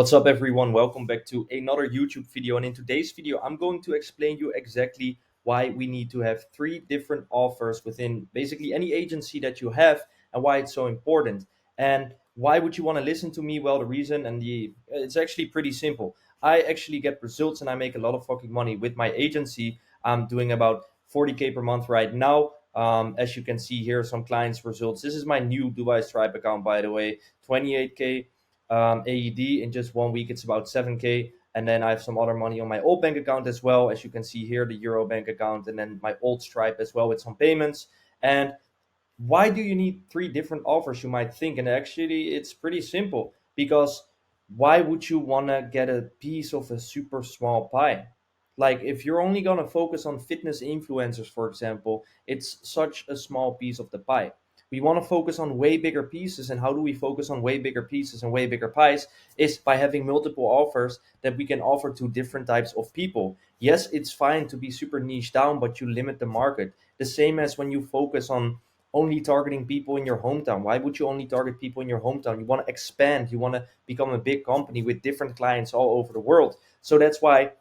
What's up everyone? Welcome back to another YouTube video, and in today's video I'm going to explain you exactly why we need to have three different offers within basically any agency that you have and why it's so important. And why would you want to listen to me? Well, the reason and the it's actually pretty simple. I actually get results and I make a lot of fucking money with my agency. I'm doing about 40k per month right now. As you can see here, some clients results. This is my new Dubai Stripe account, by the way. 28k AED in just 1 week. It's about 7k. And then I have some other money on my old bank account as well, as you can see here, the Euro bank account, and then my old Stripe as well with some payments. And why do you need three different offers, you might think? And actually, it's pretty simple, because why would you want to get a piece of a super small pie? Like, if you're only going to focus on fitness influencers, for example, it's such a small piece of the pie. We want to focus on way bigger pieces. And how do we focus on way bigger pieces and way bigger pies? Is by having multiple offers that we can offer to different types of people. Yes, it's fine to be super niche down, but you limit the market. The same as when you focus on only targeting people in your hometown. Why would you only target people in your hometown? You want to expand, you want to become a big company with different clients all over the world. So that's why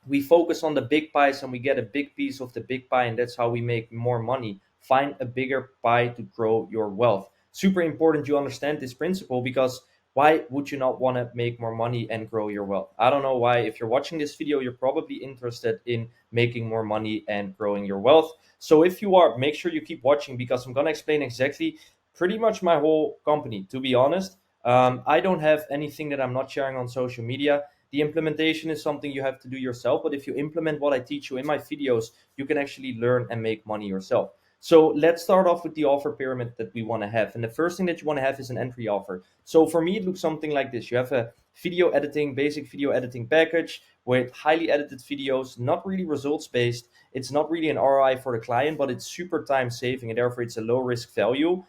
we focus on the big pies and we get a big piece of the big pie, and that's how we make more money. Find a bigger pie to grow your wealth. Super important you understand this principle, because why would you not want to make more money and grow your wealth? I don't know why. If you're watching this video, you're probably interested in making more money and growing your wealth. So if you are, make sure you keep watching, because I'm going to explain exactly pretty much my whole company. To be honest, I don't have anything that I'm not sharing on social media. The implementation is something you have to do yourself, but if you implement what I teach you in my videos, you can actually learn and make money yourself. So let's start off with the offer pyramid that we want to have. And the first thing that you want to have is an entry offer. So for me, it looks something like this. You have a video editing, basic video editing package with highly edited videos, not really results based. It's not really an ROI for the client, but it's super time saving, and therefore it's a low risk value.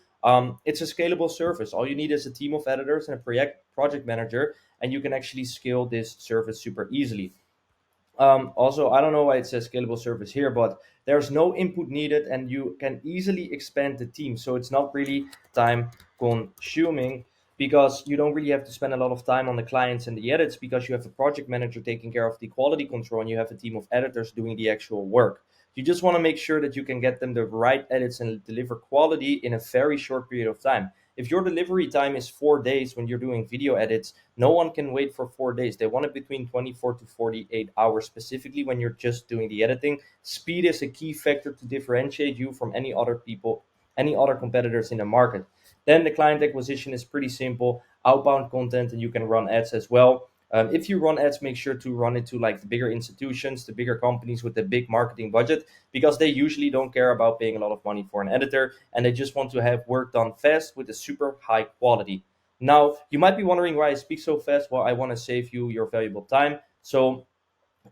It's a scalable service. All you need is a team of editors and a project manager, and you can actually scale this service super easily. Also, I don't know why it says scalable service here, but there's no input needed and you can easily expand the team. So it's not really time consuming, because you don't really have to spend a lot of time on the clients and the edits, because you have a project manager taking care of the quality control and you have a team of editors doing the actual work. You just want to make sure that you can get them the right edits and deliver quality in a very short period of time. If your delivery time is 4 days when you're doing video edits, no one can wait for 4 days. They want it between 24 to 48 hours, specifically when you're just doing the editing. Speed is a key factor to differentiate you from any other people, any other competitors in the market. Then the client acquisition is pretty simple: outbound content, and you can run ads as well. If you run ads, make sure to run it to like the bigger institutions, the bigger companies with the big marketing budget, because they usually don't care about paying a lot of money for an editor, and they just want to have work done fast with a super high quality. Now, you might be wondering why I speak so fast. Well, I want to save you your valuable time. So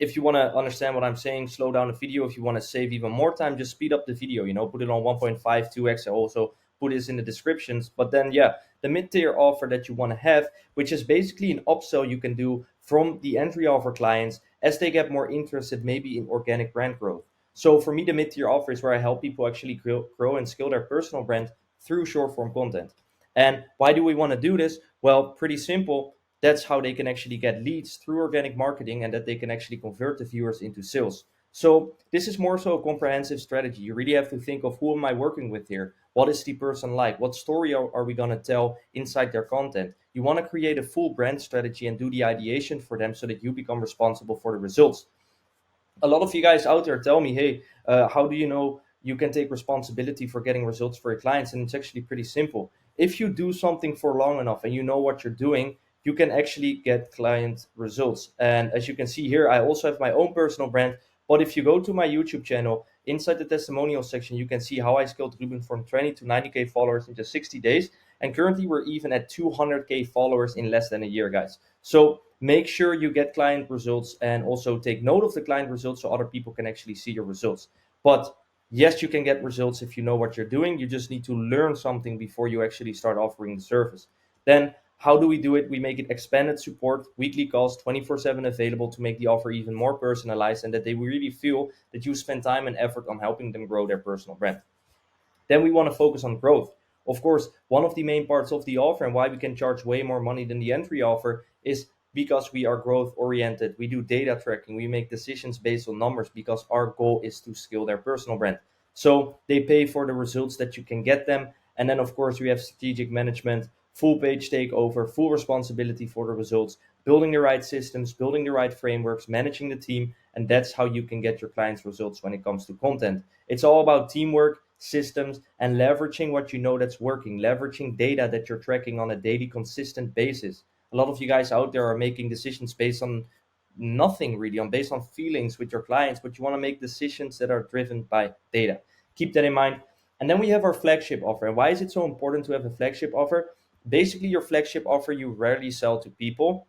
if you want to understand what I'm saying, slow down the video. If you want to save even more time, just speed up the video, put it on 1.5, 2x. I also put this in the descriptions. But then, yeah, the mid-tier offer that you want to have, which is basically an upsell you can do from the entry offer clients as they get more interested, maybe in organic brand growth. So for me, the mid-tier offer is where I help people actually grow and scale their personal brand through short form content. And why do we want to do this? Well, pretty simple. That's how they can actually get leads through organic marketing, and that they can actually convert the viewers into sales. So this is more so a comprehensive strategy. You really have to think of, who am I working with here? What is the person like? What story are we going to tell inside their content? You want to create a full brand strategy and do the ideation for them so that you become responsible for the results. A lot of you guys out there tell me, hey, how do you know you can take responsibility for getting results for your clients? And it's actually pretty simple. If you do something for long enough and you know what you're doing, you can actually get client results. And as you can see here, I also have my own personal brand. But if you go to my YouTube channel, inside the testimonial section, you can see how I scaled Ruben from 20 to 90k followers in just 60 days. And currently we're even at 200k followers in less than a year, guys. So make sure you get client results, and also take note of the client results so other people can actually see your results. But yes, you can get results if you know what you're doing. You just need to learn something before you actually start offering the service. Then how do we do it? We make it expanded support, weekly calls, 24/7 available, to make the offer even more personalized, and that they really feel that you spend time and effort on helping them grow their personal brand. Then we want to focus on growth. Of course, one of the main parts of the offer, and why we can charge way more money than the entry offer, is because we are growth oriented. We do data tracking. We make decisions based on numbers because our goal is to scale their personal brand. So they pay for the results that you can get them. And then, of course, we have strategic management, full page takeover, full responsibility for the results, building the right systems, building the right frameworks, managing the team. And that's how you can get your clients results when it comes to content. It's all about teamwork, systems, and leveraging what you know that's working, leveraging data that you're tracking on a daily, consistent basis. A lot of you guys out there are making decisions based on nothing really, on based on feelings with your clients, but you want to make decisions that are driven by data. Keep that in mind. And then we have our flagship offer. And why is it so important to have a flagship offer? Basically, your flagship offer you rarely sell to people,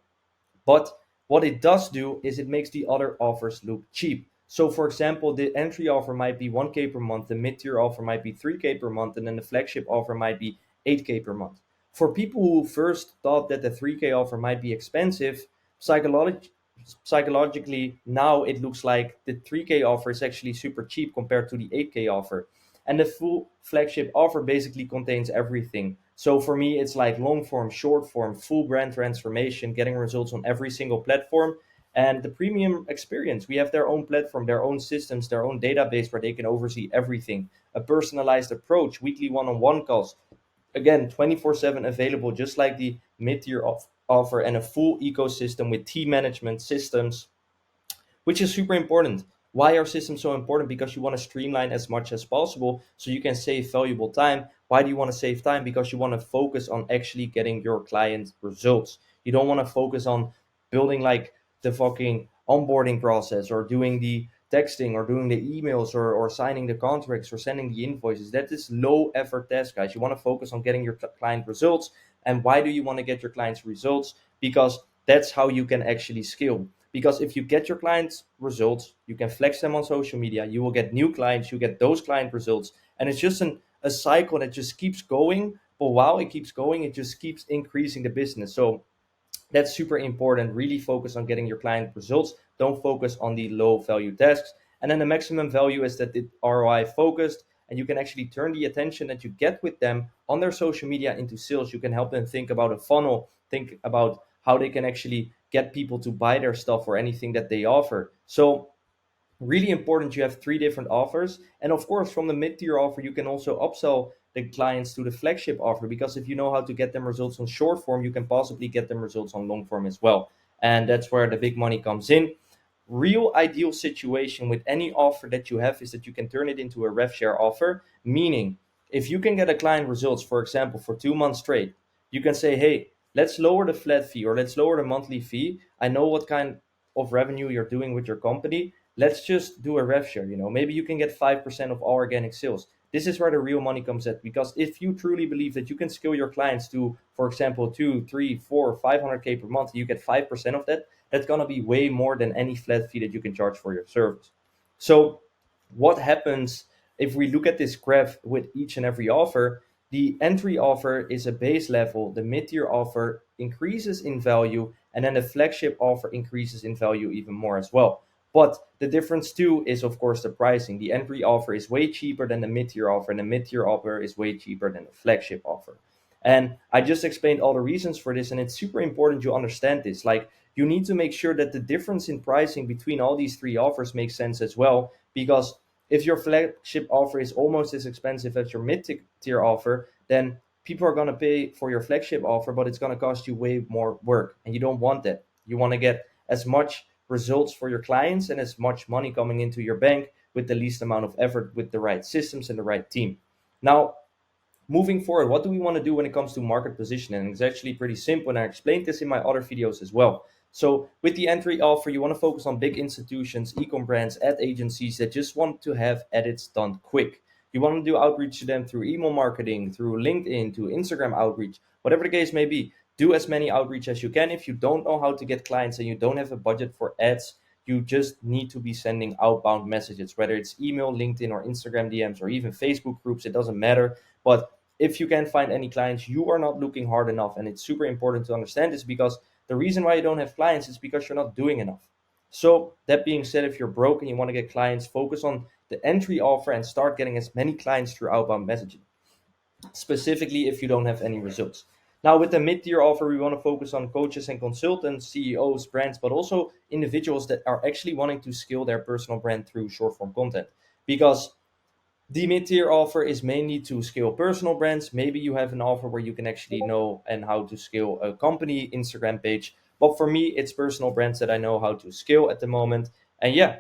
but what it does do is it makes the other offers look cheap. So, for example, the entry offer might be 1K per month, the mid tier offer might be 3K per month, and then the flagship offer might be 8K per month. For people who first thought that the 3K offer might be expensive, psychologically, now it looks like the 3K offer is actually super cheap compared to the 8K offer. And the full flagship offer basically contains everything. So for me, it's like long form, short form, full brand transformation, getting results on every single platform. And the premium experience, we have their own platform, their own systems, their own database where they can oversee everything. A personalized approach, weekly one-on-one calls, again 24/7 available, just like the mid-tier offer, and a full ecosystem with team management systems, which is super important. Why are systems so important? Because you want to streamline as much as possible so you can save valuable time. Why do you want to save time? Because you want to focus on actually getting your client results. You don't want to focus on building like the fucking onboarding process or doing the texting or doing the emails or signing the contracts or sending the invoices. That is low effort task, guys. You want to focus on getting your client results. And why do you want to get your clients results? Because that's how you can actually scale. Because if you get your clients results, you can flex them on social media, you will get new clients, you get those client results, and it's just a cycle that just keeps going. But while it keeps going, it just keeps increasing the business. So that's super important. Really focus on getting your client results. Don't focus on the low value tasks. And then the maximum value is that it ROI focused, and you can actually turn the attention that you get with them on their social media into sales. You can help them think about a funnel, think about how they can actually get people to buy their stuff or anything that they offer. So really important, you have three different offers. And of course, from the mid-tier offer, you can also upsell the clients to the flagship offer, because if you know how to get them results on short form, you can possibly get them results on long form as well. And that's where the big money comes in. Real ideal situation with any offer that you have is that you can turn it into a rev share offer, meaning if you can get a client results, for example, for 2 months straight, you can say, hey, let's lower the flat fee or let's lower the monthly fee. I know what kind of revenue you're doing with your company. Let's just do a rev share. Maybe you can get 5% of all organic sales. This is where the real money comes at, because if you truly believe that you can scale your clients to, for example, 2, 3, 4, 500K per month, you get 5% of that. That's going to be way more than any flat fee that you can charge for your service. So what happens if we look at this graph with each and every offer? The entry offer is a base level, the mid-tier offer increases in value, and then the flagship offer increases in value even more as well. But the difference too is, of course, the pricing. The entry offer is way cheaper than the mid-tier offer, and the mid-tier offer is way cheaper than the flagship offer. And I just explained all the reasons for this, and it's super important you understand this. Like, you need to make sure that the difference in pricing between all these three offers makes sense as well, because if your flagship offer is almost as expensive as your mid-tier offer, then people are going to pay for your flagship offer, but it's going to cost you way more work, and you don't want that. You want to get as much results for your clients and as much money coming into your bank with the least amount of effort, with the right systems and the right team. Now, moving forward, what do we want to do when it comes to market positioning? It's actually pretty simple, and I explained this in my other videos as well. So with the entry offer, you want to focus on big institutions, e-com brands, ad agencies that just want to have edits done quick. You want to do outreach to them through email marketing, through LinkedIn, to Instagram outreach, whatever the case may be. Do as many outreach as you can. If you don't know how to get clients and you don't have a budget for ads, you just need to be sending outbound messages, whether it's email, LinkedIn, or Instagram DMs, or even Facebook groups. It doesn't matter. But if you can't find any clients, you are not looking hard enough. And it's super important to understand this, because the reason why you don't have clients is because you're not doing enough. So that being said, if you're broke and you want to get clients, focus on the entry offer and start getting as many clients through outbound messaging, specifically if you don't have any results. Now, with the mid-tier offer, we want to focus on coaches and consultants, CEOs, brands, but also individuals that are actually wanting to scale their personal brand through short form content. Because the mid-tier offer is mainly to scale personal brands. Maybe you have an offer where you can actually know and how to scale a company Instagram page. But for me, it's personal brands that I know how to scale at the moment. And yeah,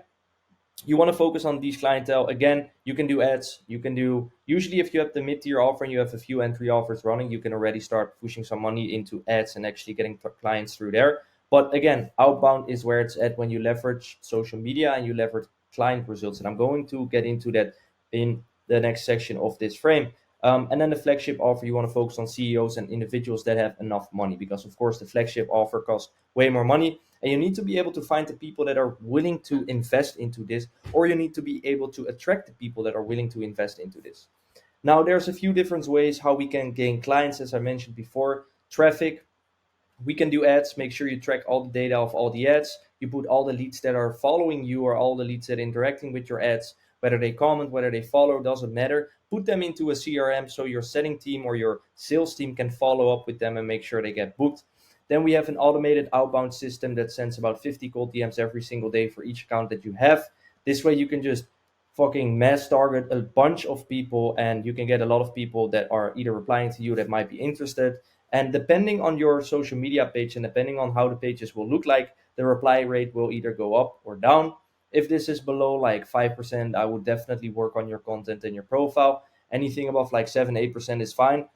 you want to focus on these clientele. Again, you can do ads. You can do, usually if you have the mid-tier offer and you have a few entry offers running, you can already start pushing some money into ads and actually getting clients through there. But again, outbound is where it's at when you leverage social media and you leverage client results. And I'm going to get into that in the next section of this frame. And then the flagship offer, you want to focus on CEOs and individuals that have enough money, because of course the flagship offer costs way more money, and you need to be able to find the people that are willing to invest into this, or you need to be able to attract the people that are willing to invest into this. Now, there's a few different ways how we can gain clients, as I mentioned before. Traffic, we can do ads. Make sure you track all the data of all the ads. You put all the leads that are following you, or all the leads that are interacting with your ads, whether they comment, whether they follow, doesn't matter. Put them into a CRM so your setting team or your sales team can follow up with them and make sure they get booked. Then we have an automated outbound system that sends about 50 cold DMs every single day for each account that you have. This way you can just fucking mass target a bunch of people, and you can get a lot of people that are either replying to you that might be interested. And depending on your social media page and depending on how the pages will look like, the reply rate will either go up or down. If this is below like 5%, I would definitely work on your content and your profile. Anything above like 7, 8% is fine.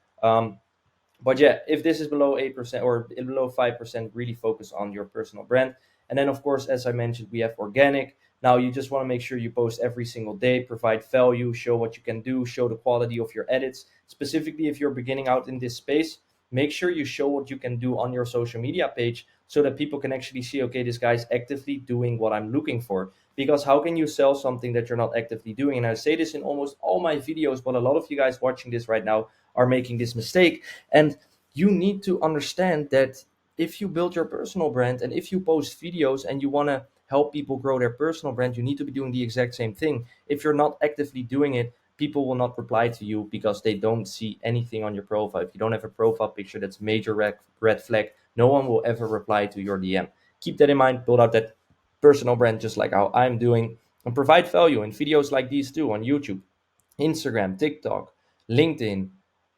But yeah, if this is below 8% or below 5%, really focus on your personal brand. And then, of course, as I mentioned, we have organic. Now, you just want to make sure you post every single day, provide value, show what you can do, show the quality of your edits. Specifically, if you're beginning out in this space, make sure you show what you can do on your social media page so that people can actually see, okay, this guy's actively doing what I'm looking for. Because how can you sell something that you're not actively doing? And I say this in almost all my videos, but a lot of you guys watching this right now are making this mistake. And you need to understand that if you build your personal brand and if you post videos and you want to help people grow their personal brand, you need to be doing the exact same thing. If you're not actively doing it, people will not reply to you because they don't see anything on your profile. If you don't have a profile picture, that's major red flag. No one will ever reply to your DM. Keep that in mind. Build out that personal brand just like how I'm doing, and provide value in videos like these too on YouTube, Instagram, TikTok, LinkedIn,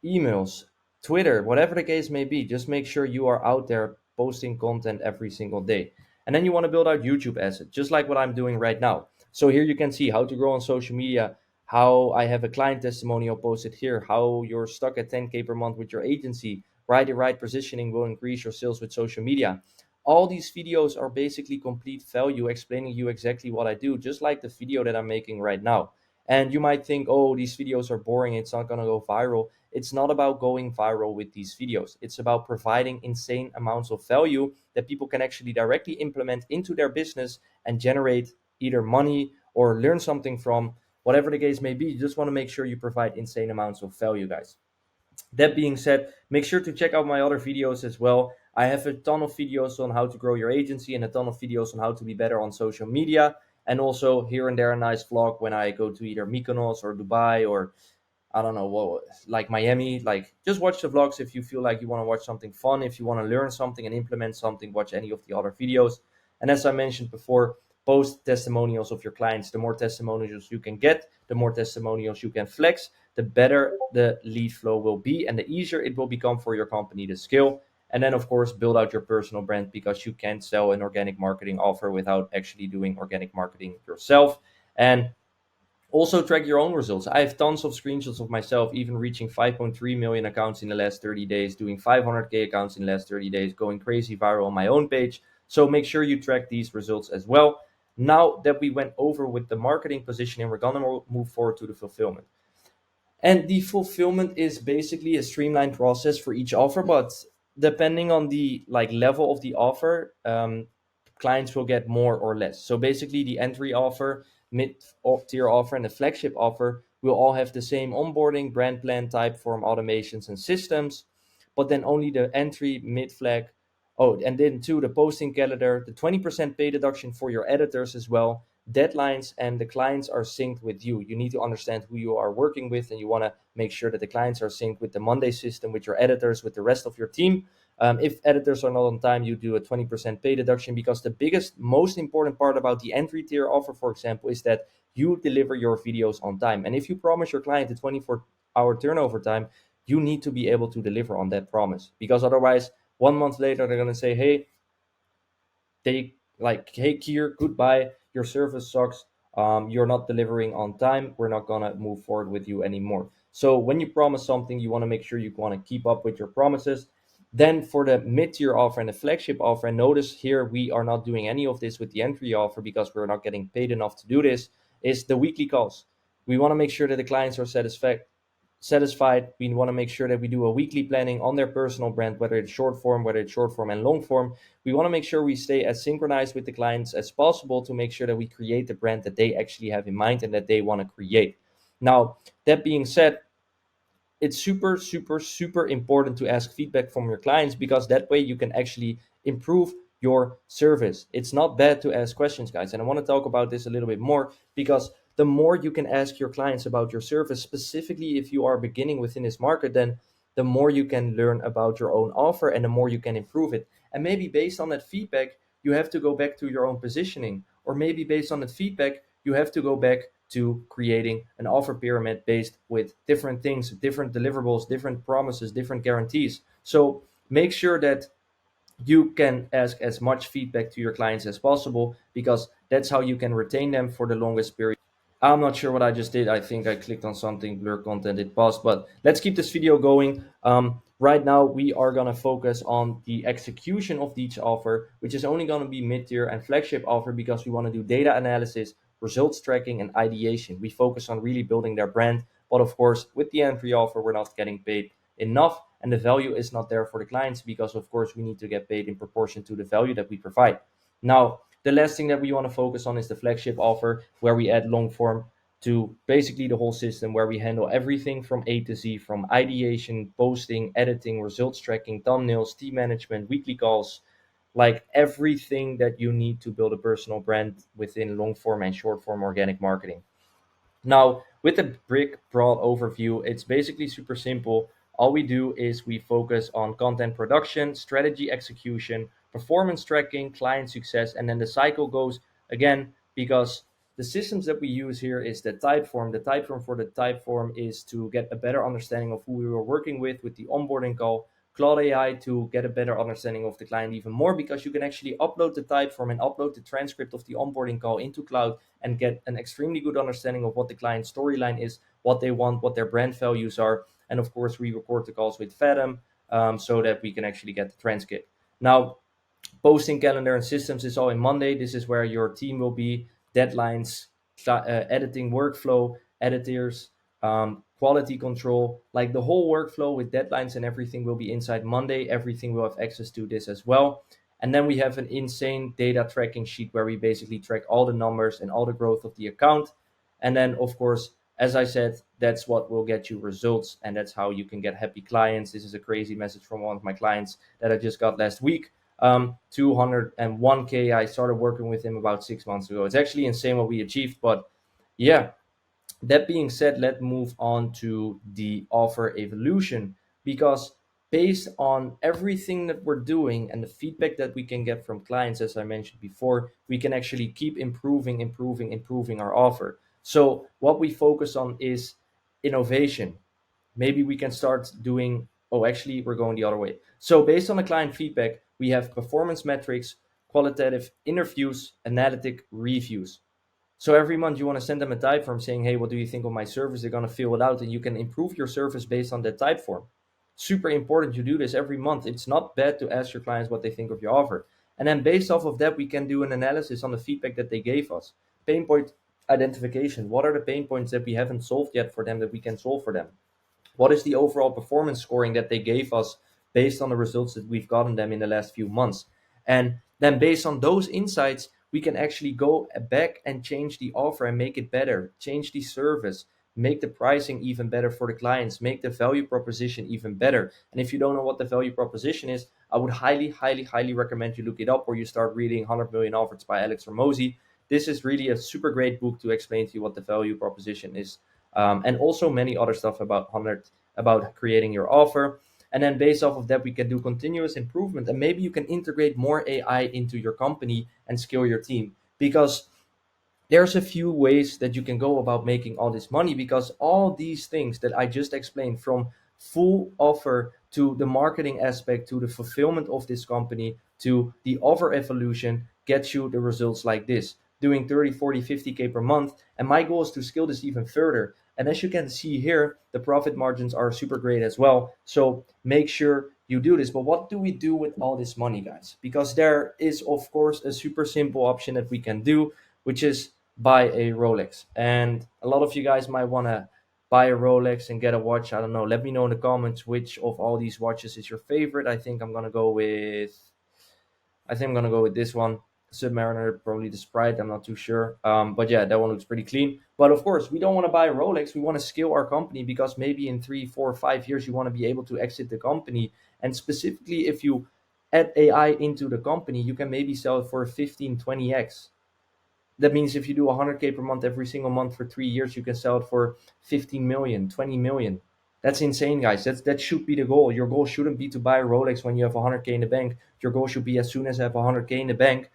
emails, Twitter, whatever the case may be. Just make sure you are out there posting content every single day. And then you want to build out YouTube assets, just like what I'm doing right now. So here you can see how to grow on social media, how I have a client testimonial posted here, how you're stuck at 10K per month with your agency, why the right positioning will increase your sales with social media. All these videos are basically complete value explaining you exactly what I do, just like the video that I'm making right now. And you might think, oh, these videos are boring, it's not going to go viral. It's not about going viral with these videos. It's about providing insane amounts of value that people can actually directly implement into their business and generate either money or learn something from. Whatever the case may be, you just want to make sure you provide insane amounts of value, guys. That being said, make sure to check out my other videos as well. I have a ton of videos on how to grow your agency and a ton of videos on how to be better on social media. And also here and there a nice vlog when I go to either Mykonos or Dubai or I don't know, what, like Miami. Like, just watch the vlogs if you feel like you want to watch something fun. If you want to learn something and implement something, watch any of the other videos. And as I mentioned before, post testimonials of your clients. The more testimonials you can get, the more testimonials you can flex, the better the lead flow will be and the easier it will become for your company to scale. And then, of course, build out your personal brand, because you can't sell an organic marketing offer without actually doing organic marketing yourself. And also track your own results. I have tons of screenshots of myself even reaching 5.3 million accounts in the last 30 days, doing 500K accounts in the last 30 days, going crazy viral on my own page. So make sure you track these results as well. Now that we went over with the marketing positioning, we're going to move forward to the fulfillment. And the fulfillment is basically a streamlined process for each offer, but depending on the like level of the offer, clients will get more or less. So basically, the entry offer, mid tier offer, and the flagship offer will all have the same onboarding, brand plan, type form, automations, and systems. But then only the entry, mid flag, oh, and then too the posting calendar, the 20% pay deduction for your editors as well, deadlines and the clients are synced with you. You need to understand who you are working with, and you want to make sure that the clients are synced with the Monday system, with your editors, with the rest of your team. If editors are not on time, you do a 20% pay deduction, because the biggest, most important part about the entry tier offer, for example, is that you deliver your videos on time. And if you promise your client a 24-hour turnover time, you need to be able to deliver on that promise, because otherwise 1 month later they're going to say, hey, hey Kier, goodbye, your service sucks, you're not delivering on time, we're not going to move forward with you anymore. So when you promise something, you want to make sure you want to keep up with your promises. Then for the mid-tier offer and the flagship offer, and notice here we are not doing any of this with the entry offer because we're not getting paid enough to do this, is the weekly calls. We want to make sure that the clients are satisfied. We want to make sure that we do a weekly planning on their personal brand, whether it's short form, whether it's short form and long form. We want to make sure we stay as synchronized with the clients as possible to make sure that we create the brand that they actually have in mind and that they want to create. Now, that being said, it's super, super, super important to ask feedback from your clients, because that way you can actually improve your service. It's not bad to ask questions, guys. And I want to talk about this a little bit more, because the more you can ask your clients about your service, specifically if you are beginning within this market, then the more you can learn about your own offer and the more you can improve it. And maybe based on that feedback, you have to go back to your own positioning. Or maybe based on that feedback, you have to go back to creating an offer pyramid based with different things, different deliverables, different promises, different guarantees. So make sure that you can ask as much feedback to your clients as possible, because that's how you can retain them for the longest period. I'm not sure what I just did. I think I clicked on something, blur content, it paused, but let's keep this video going. Right now, we are going to focus on the execution of each offer, which is only going to be mid-tier and flagship offer, because we want to do data analysis, results tracking, and ideation. We focus on really building their brand. But of course, with the entry offer, we're not getting paid enough, and the value is not there for the clients, because of course we need to get paid in proportion to the value that we provide. Now, the last thing that we want to focus on is the flagship offer, where we add long form to basically the whole system, where we handle everything from A to Z, from ideation, posting, editing, results tracking, thumbnails, team management, weekly calls, like everything that you need to build a personal brand within long form and short form organic marketing. Now, with a broad overview, it's basically super simple. All we do is we focus on content production, strategy execution, performance tracking, client success, and then the cycle goes again, because the systems that we use here is the Typeform. The Typeform for the Typeform is to get a better understanding of who we were working with the onboarding call. Claude AI to get a better understanding of the client even more, because you can actually upload the Typeform and upload the transcript of the onboarding call into Cloud and get an extremely good understanding of what the client storyline is, what they want, what their brand values are. And of course, we record the calls with Fathom, so that we can actually get the transcript. Now, posting, calendar, and systems is all in Monday. This is where your team will be, deadlines, editing workflow, editors, quality control, like the whole workflow with deadlines and everything will be inside Monday. Everything will have access to this as well. And then we have an insane data tracking sheet where we basically track all the numbers and all the growth of the account. And then, of course, as I said, that's what will get you results, and that's how you can get happy clients. This is a crazy message from one of my clients that I just got last week. 201K. I started working with him about 6 months ago. It's actually insane what we achieved. But yeah, that being said, let's move on to the offer evolution, because based on everything that we're doing and the feedback that we can get from clients, as I mentioned before, we can actually keep improving our offer. So what we focus on is innovation. Maybe we can start doing, oh, actually, we're going the other way. So based on the client feedback, we have performance metrics, qualitative interviews, analytic reviews. So every month you want to send them a type form saying, hey, what do you think of my service? They're going to fill it out, and you can improve your service based on that type form. Super important you do this every month. It's not bad to ask your clients what they think of your offer. And then based off of that, we can do an analysis on the feedback that they gave us. Pain point identification. What are the pain points that we haven't solved yet for them that we can solve for them? What is the overall performance scoring that they gave us based on the results that we've gotten them in the last few months? And then based on those insights, we can actually go back and change the offer and make it better, change the service, make the pricing even better for the clients, make the value proposition even better. And if you don't know what the value proposition is, I would highly recommend you look it up, or you start reading 100 Million Offers by Alex Hormozi, this is really a super great book to explain to you what the value proposition is, and also many other stuff about 100, about creating your offer. And then based off of that, we can do continuous improvement, and maybe you can integrate more AI into your company and scale your team, because there's a few ways that you can go about making all this money, because all these things that I just explained, from full offer to the marketing aspect to the fulfillment of this company to the offer evolution, gets you the results like this, doing 30, 40, 50K per month. And my goal is to scale this even further. And as you can see here, the profit margins are super great as well. So make sure you do this. But what do we do with all this money, guys? Because there is, of course, a super simple option that we can do, which is buy a Rolex. And a lot of you guys might want to buy a Rolex and get a watch. I don't know. Let me know in the comments which of all these watches is your favorite. I think I'm gonna go with this one, Submariner, probably the Sprite. I'm not too sure. But yeah, that one looks pretty clean. But of course, we don't want to buy a Rolex. We want to scale our company, because maybe in 3, 4, 5 years you want to be able to exit the company. And specifically, if you add AI into the company, you can maybe sell it for 15, 20x. That means if you do 100K per month every single month for 3 years, you can sell it for 15 million, 20 million. That's insane, guys. That should be the goal. Your goal shouldn't be to buy a Rolex when you have 100K in the bank. Your goal should be, as soon as I have 100K in the bank,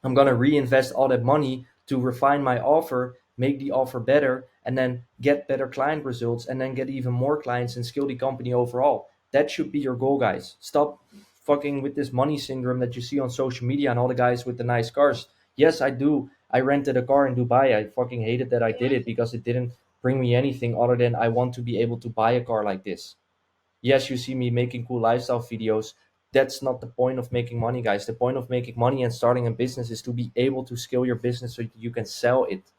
I'm going to reinvest all that money to refine my offer, make the offer better, and then get better client results, and then get even more clients and scale the company overall. That should be your goal, guys. Stop fucking with this money syndrome that you see on social media and all the guys with the nice cars. Yes, I do. I rented a car in Dubai. I fucking hated that I did it, because it didn't bring me anything other than I want to be able to buy a car like this. Yes, you see me making cool lifestyle videos. That's not the point of making money, guys. The point of making money and starting a business is to be able to scale your business so you can sell it.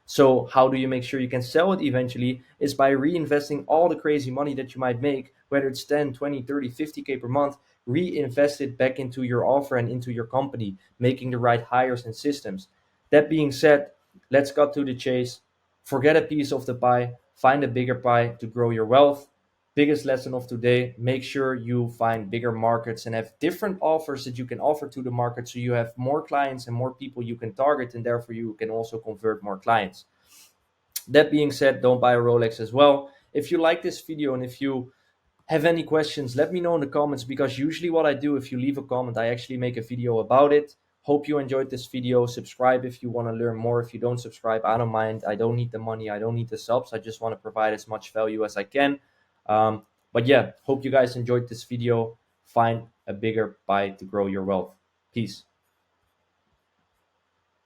So how do you make sure you can sell it eventually? Is by reinvesting all the crazy money that you might make, whether it's 10, 20, 30, 50K per month, reinvest it back into your offer and into your company, making the right hires and systems. That being said, let's cut to the chase. Forget a piece of the pie, find a bigger pie to grow your wealth. Biggest lesson of today: make sure you find bigger markets and have different offers that you can offer to the market, so you have more clients and more people you can target, and therefore you can also convert more clients. That being said, don't buy a Rolex as well. If you like this video and if you have any questions, let me know in the comments, because usually what I do, if you leave a comment, I actually make a video about it. Hope you enjoyed this video. Subscribe if you want to learn more. If you don't subscribe, I don't mind. I don't need the money. I don't need the subs. I just want to provide as much value as I can. But yeah, hope you guys enjoyed this video. Find a bigger pie to grow your wealth. Peace.